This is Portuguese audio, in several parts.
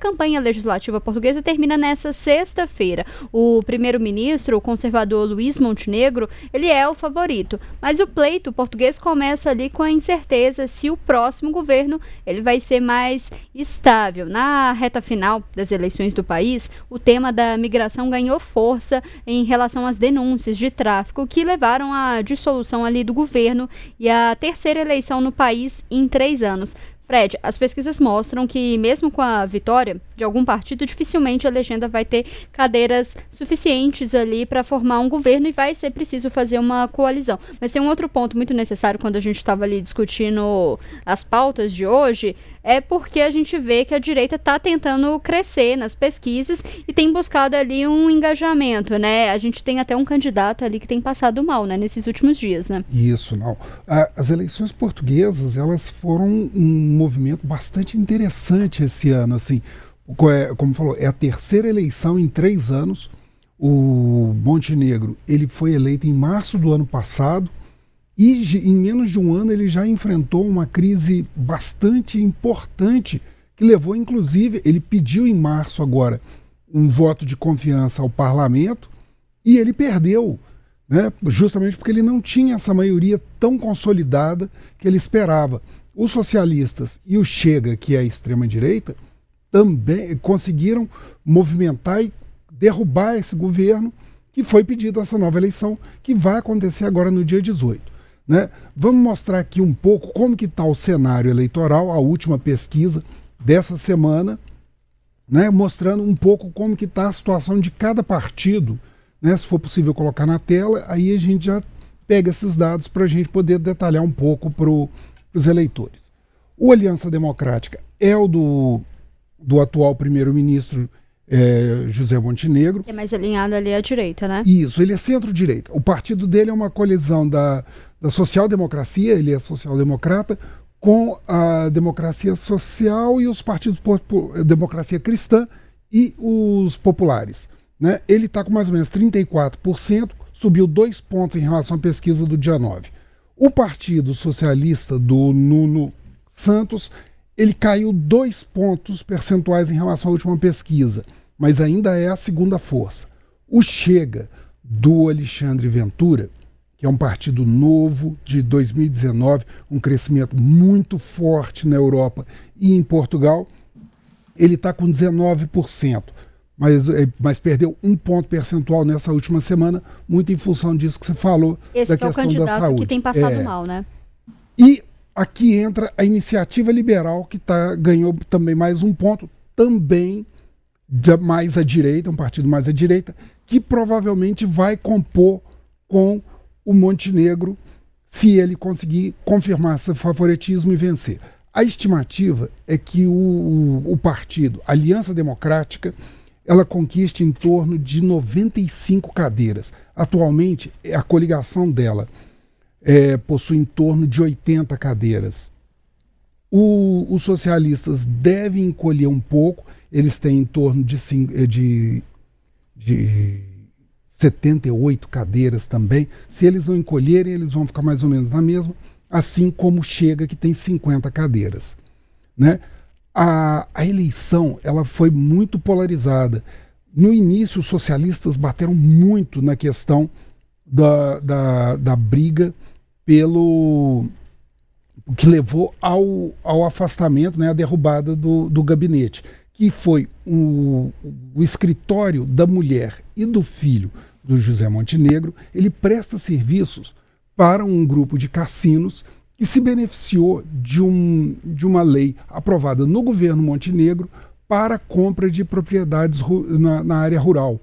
campanha legislativa portuguesa termina nessa sexta-feira. O primeiro-ministro, o conservador Luiz Montenegro, ele é o favorito, mas o pleito português começa ali com a incerteza se o próximo governo ele vai ser mais estável. Na reta final das eleições do país, o tema da migração ganhou força em relação às denúncias de tráfico que levaram à dissolução ali do governo e à terceira eleição no país em 3 anos. Fred, as pesquisas mostram que mesmo com a vitória de algum partido, dificilmente a legenda vai ter cadeiras suficientes ali para formar um governo e vai ser preciso fazer uma coalizão. Mas tem um outro ponto muito necessário quando a gente estava ali discutindo as pautas de hoje, é porque a gente vê que a direita está tentando crescer nas pesquisas e tem buscado ali um engajamento, né? A gente tem até um candidato ali que tem passado mal, né, nesses últimos dias, né? Isso, não. As eleições portuguesas, elas foram um movimento bastante interessante esse ano, assim. Como falou, é a terceira eleição em 3 anos. O Montenegro, ele foi eleito em março do ano passado e em menos de um ano ele já enfrentou uma crise bastante importante que levou, inclusive, ele pediu em março agora um voto de confiança ao parlamento e ele perdeu, né? Justamente porque ele não tinha essa maioria tão consolidada que ele esperava. Os socialistas e o Chega, que é a extrema-direita, também conseguiram movimentar e derrubar esse governo que foi pedido essa nova eleição, que vai acontecer agora no dia 18. Né? Vamos mostrar aqui um pouco como que está o cenário eleitoral, a última pesquisa dessa semana, né? Mostrando um pouco como que está a situação de cada partido, né? Se for possível colocar na tela, aí a gente já pega esses dados para a gente poder detalhar um pouco para os eleitores. O Aliança Democrática é o do atual primeiro-ministro José Montenegro. É mais alinhado ali à direita, né? Isso, ele é centro-direita. O partido dele é uma colisão da social-democracia, ele é social-democrata, com a democracia social e os partidos democracia cristã e os populares. Né? Ele está com mais ou menos 34%, subiu 2 pontos em relação à pesquisa do dia 9. O Partido Socialista do Nuno Santos, ele caiu 2 pontos percentuais em relação à última pesquisa, mas ainda é a segunda força. O Chega, do Alexandre Ventura, que é um partido novo de 2019, um crescimento muito forte na Europa e em Portugal, ele está com 19%, mas perdeu 1 ponto percentual nessa última semana, muito em função disso que você falou, esse da questão da saúde. Esse é o candidato que tem passado mal, né? E aqui entra a Iniciativa Liberal, que ganhou também mais 1 ponto, também mais à direita, um partido mais à direita, que provavelmente vai compor com o Montenegro se ele conseguir confirmar esse favoritismo e vencer. A estimativa é que o partido Aliança Democrática ela conquiste em torno de 95 cadeiras. Atualmente, a coligação dela possui em torno de 80 cadeiras. Os socialistas devem encolher um pouco, eles têm em torno de 78 cadeiras também. Se eles não encolherem, eles vão ficar mais ou menos na mesma, assim como Chega, que tem 50 cadeiras. Né? A eleição ela foi muito polarizada. No início, os socialistas bateram muito na questão da briga pelo que levou ao afastamento, né, à derrubada do gabinete, que foi o escritório da mulher e do filho do José Montenegro. Ele presta serviços para um grupo de cassinos que se beneficiou de uma lei aprovada no governo Montenegro para a compra de propriedades na área rural.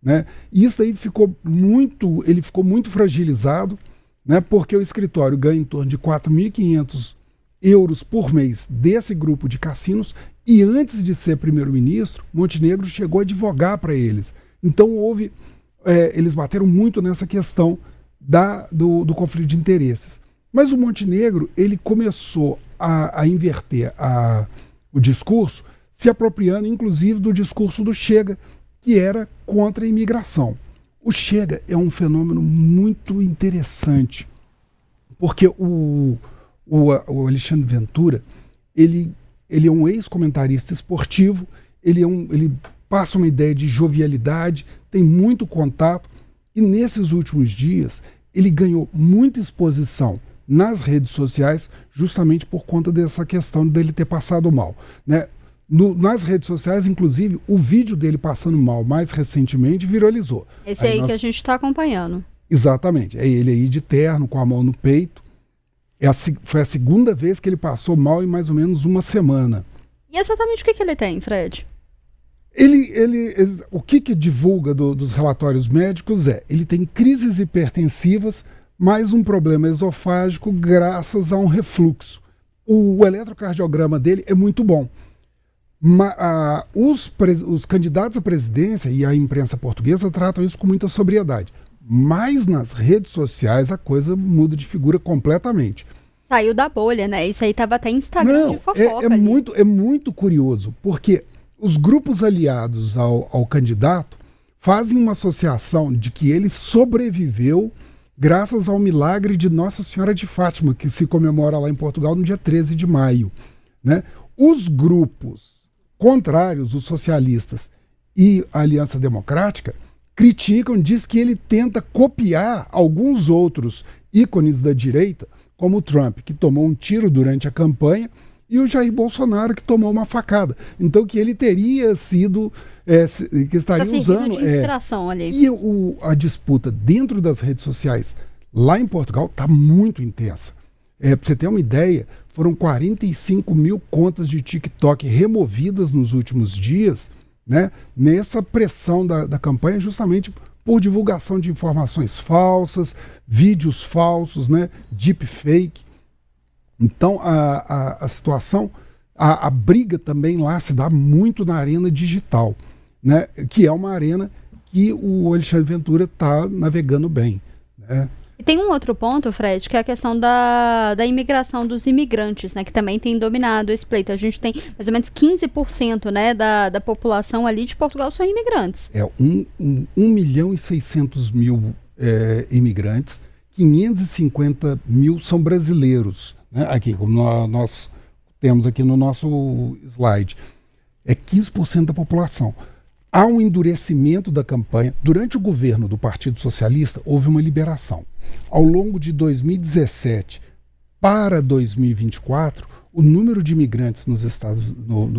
Né? E isso aí ficou muito fragilizado, né? Porque o escritório ganha em torno de 4.500 euros por mês desse grupo de cassinos, e antes de ser primeiro-ministro, Montenegro chegou a advogar para eles. Então eles bateram muito nessa questão do conflito de interesses. Mas o Montenegro ele começou a inverter o discurso, se apropriando inclusive do discurso do Chega, que era contra a imigração. O Chega é um fenômeno muito interessante, porque o Alexandre Ventura ele é um ex-comentarista esportivo, ele passa uma ideia de jovialidade, tem muito contato, e nesses últimos dias ele ganhou muita exposição nas redes sociais, justamente por conta dessa questão dele ter passado mal, né? Nas redes sociais, inclusive, o vídeo dele passando mal mais recentemente viralizou. Esse aí que a gente está acompanhando. Exatamente. É ele aí de terno, com a mão no peito. Foi a segunda vez que ele passou mal em mais ou menos uma semana. E exatamente o que ele tem, Fred? O que divulga dos relatórios médicos ele tem crises hipertensivas, mais um problema esofágico graças a um refluxo. O eletrocardiograma dele é muito bom. Os candidatos à presidência e a imprensa portuguesa tratam isso com muita sobriedade. Mas nas redes sociais a coisa muda de figura completamente. Saiu da bolha, né? Isso aí estava até em Instagram de fofoca. É muito curioso, porque os grupos aliados ao candidato fazem uma associação de que ele sobreviveu graças ao milagre de Nossa Senhora de Fátima, que se comemora lá em Portugal no dia 13 de maio. Né? Os grupos contrários, os socialistas e a Aliança Democrática, criticam, diz que ele tenta copiar alguns outros ícones da direita, como o Trump, que tomou um tiro durante a campanha, e o Jair Bolsonaro, que tomou uma facada. Então, que ele teria sido, que estaria usando... de inspiração ali. E a disputa dentro das redes sociais, lá em Portugal, está muito intensa. Para você ter uma ideia, foram 45 mil contas de TikTok removidas nos últimos dias, né, nessa pressão da campanha, justamente por divulgação de informações falsas, vídeos falsos, né, deepfake. Então, a situação, a briga também lá se dá muito na arena digital, né, que é uma arena que o Alexandre Ventura está navegando bem, né. E tem um outro ponto, Fred, que é a questão da imigração dos imigrantes, né, que também tem dominado esse pleito. A gente tem mais ou menos 15%, né, da população ali de Portugal são imigrantes. 1.600.000 imigrantes, 550 mil são brasileiros, né, aqui, como nós temos aqui no nosso slide. É 15% da população. Há um endurecimento da campanha. Durante o governo do Partido Socialista, houve uma liberação. Ao longo de 2017 para 2024, o número de imigrantes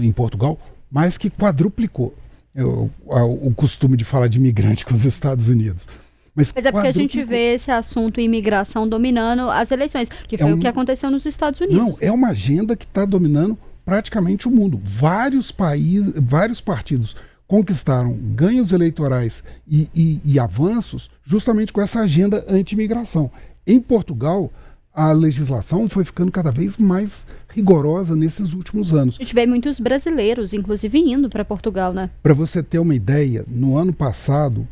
em Portugal mais que quadruplicou. O costume de falar de imigrante com os Estados Unidos. Mas é porque a gente vê esse assunto imigração dominando as eleições, que foi o que aconteceu nos Estados Unidos. Não, é uma agenda que está dominando praticamente o mundo. Vários partidos conquistaram ganhos eleitorais e avanços justamente com essa agenda anti-imigração. Em Portugal, a legislação foi ficando cada vez mais rigorosa nesses últimos anos. A gente vê muitos brasileiros, inclusive, indo para Portugal, né? Para você ter uma ideia, no ano passado,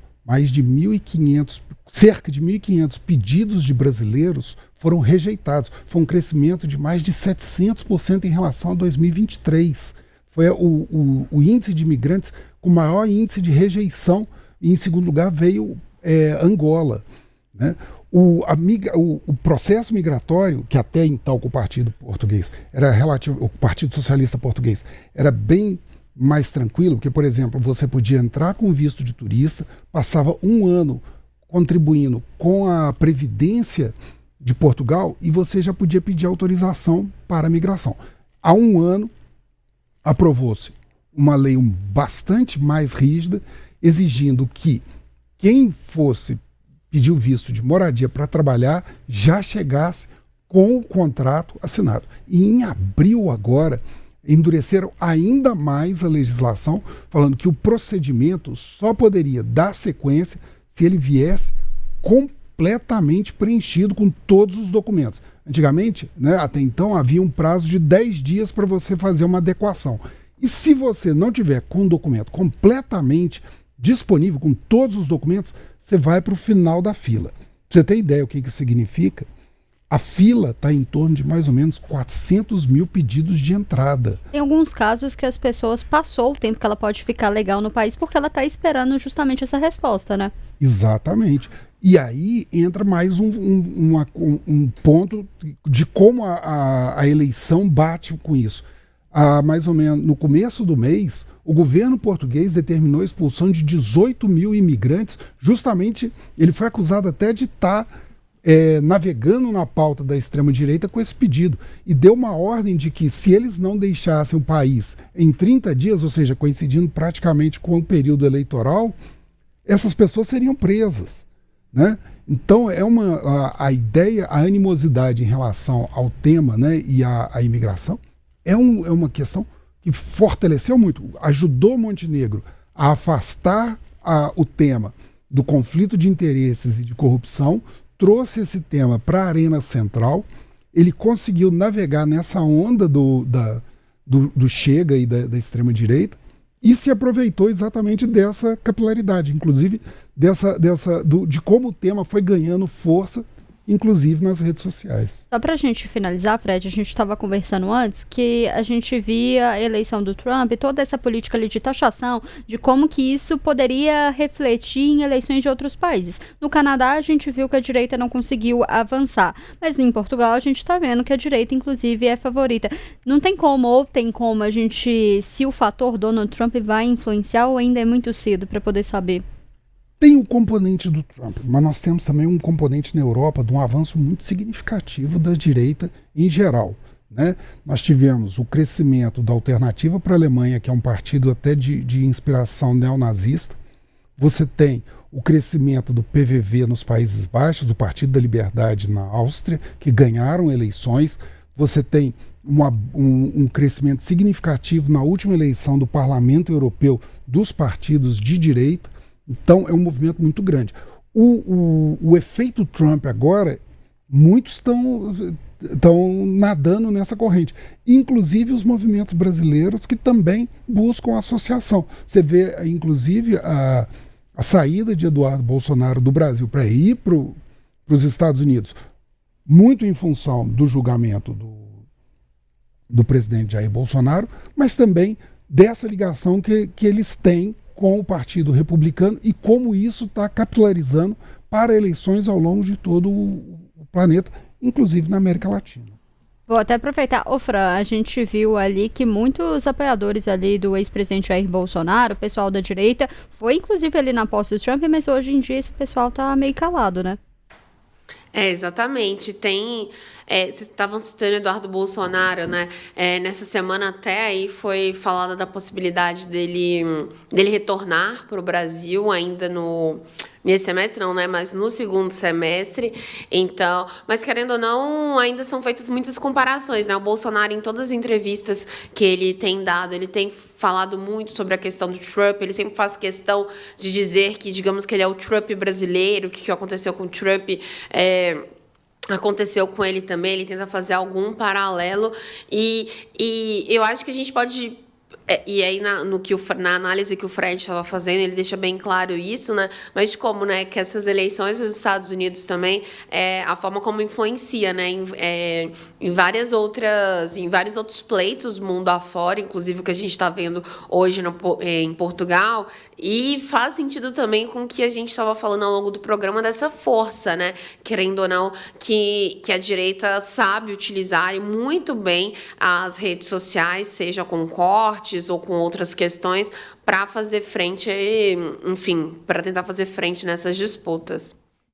cerca de 1.500 pedidos de brasileiros foram rejeitados. Foi um crescimento de mais de 700% em relação a 2023. Foi o índice de imigrantes com maior índice de rejeição, e em segundo lugar veio Angola. Né? O processo migratório, que até então com o Partido Português, o Partido Socialista Português, era bem mais tranquilo, porque, por exemplo, você podia entrar com visto de turista, passava um ano contribuindo com a Previdência de Portugal e você já podia pedir autorização para a migração. Há um ano, aprovou-se uma lei bastante mais rígida, exigindo que quem fosse pedir o visto de moradia para trabalhar já chegasse com o contrato assinado. E em abril agora, endureceram ainda mais a legislação, falando que o procedimento só poderia dar sequência se ele viesse completamente preenchido com todos os documentos. Antigamente, né, até então, havia um prazo de 10 dias para você fazer uma adequação. E se você não tiver com o documento completamente disponível, com todos os documentos, você vai para o final da fila. Pra você ter ideia o que significa, a fila está em torno de mais ou menos 400 mil pedidos de entrada. Tem alguns casos que as pessoas passou o tempo que ela pode ficar legal no país porque ela está esperando justamente essa resposta, né? Exatamente. E aí entra mais um ponto de como a eleição bate com isso. Mais ou menos no começo do mês, O governo português determinou a expulsão de 18 mil imigrantes, justamente, ele foi acusado até de estar navegando na pauta da extrema-direita com esse pedido, e deu uma ordem de que se eles não deixassem o país em 30 dias, ou seja, coincidindo praticamente com o período eleitoral, essas pessoas seriam presas, né? Então, a ideia, a animosidade em relação ao tema, né, e à imigração é uma questão que fortaleceu muito, ajudou Montenegro a afastar o tema do conflito de interesses e de corrupção, trouxe esse tema para a arena central, ele conseguiu navegar nessa onda do Chega e da extrema-direita e se aproveitou exatamente dessa capilaridade, inclusive de como o tema foi ganhando força, inclusive nas redes sociais. Só para a gente finalizar, Fred, a gente estava conversando antes que a gente via a eleição do Trump, toda essa política ali de taxação, de como que isso poderia refletir em eleições de outros países. No Canadá, a gente viu que a direita não conseguiu avançar, mas em Portugal a gente está vendo que a direita, inclusive, é favorita. Não tem como, ou tem como a gente, se o fator Donald Trump vai influenciar, ou ainda é muito cedo para poder saber? Tem o componente do Trump, mas nós temos também um componente na Europa de um avanço muito significativo da direita em geral, né? Nós tivemos o crescimento da Alternativa para a Alemanha, que é um partido até de inspiração neonazista. Você tem o crescimento do PVV nos Países Baixos, o Partido da Liberdade na Áustria, que ganharam eleições. Você tem um crescimento significativo na última eleição do Parlamento Europeu dos partidos de direita. Então, é um movimento muito grande. O efeito Trump agora, muitos estão nadando nessa corrente. Inclusive os movimentos brasileiros que também buscam associação. Você vê, inclusive, a saída de Eduardo Bolsonaro do Brasil para ir para os Estados Unidos, muito em função do julgamento do presidente Jair Bolsonaro, mas também dessa ligação que eles têm com o Partido Republicano e como isso está capilarizando para eleições ao longo de todo o planeta, inclusive na América Latina. Vou até aproveitar. Fran, a gente viu ali que muitos apoiadores ali do ex-presidente Jair Bolsonaro, o pessoal da direita, foi inclusive ali na posse do Trump, mas hoje em dia esse pessoal tá meio calado, né? Exatamente. Vocês estavam citando Eduardo Bolsonaro, né? Nessa semana até aí foi falada da possibilidade dele retornar para o Brasil ainda nesse semestre não, né? Mas no segundo semestre. Então, mas querendo ou não, ainda são feitas muitas comparações, né? O Bolsonaro, em todas as entrevistas que ele tem dado, ele tem falado muito sobre a questão do Trump, ele sempre faz questão de dizer que, digamos que ele é o Trump brasileiro, que o que aconteceu com o Trump aconteceu com ele também, ele tenta fazer algum paralelo, e eu acho que a gente pode... E aí, na análise que o Fred estava fazendo, ele deixa bem claro isso, né? Mas como, né, que essas eleições dos Estados Unidos também, a forma como influencia, né, em vários outros pleitos mundo afora, inclusive o que a gente está vendo hoje em Portugal, e faz sentido também com o que a gente estava falando ao longo do programa dessa força, né? Querendo ou não, que a direita sabe utilizar muito bem as redes sociais, seja com cortes ou com outras questões, para fazer frente, enfim, para tentar fazer frente nessas disputas.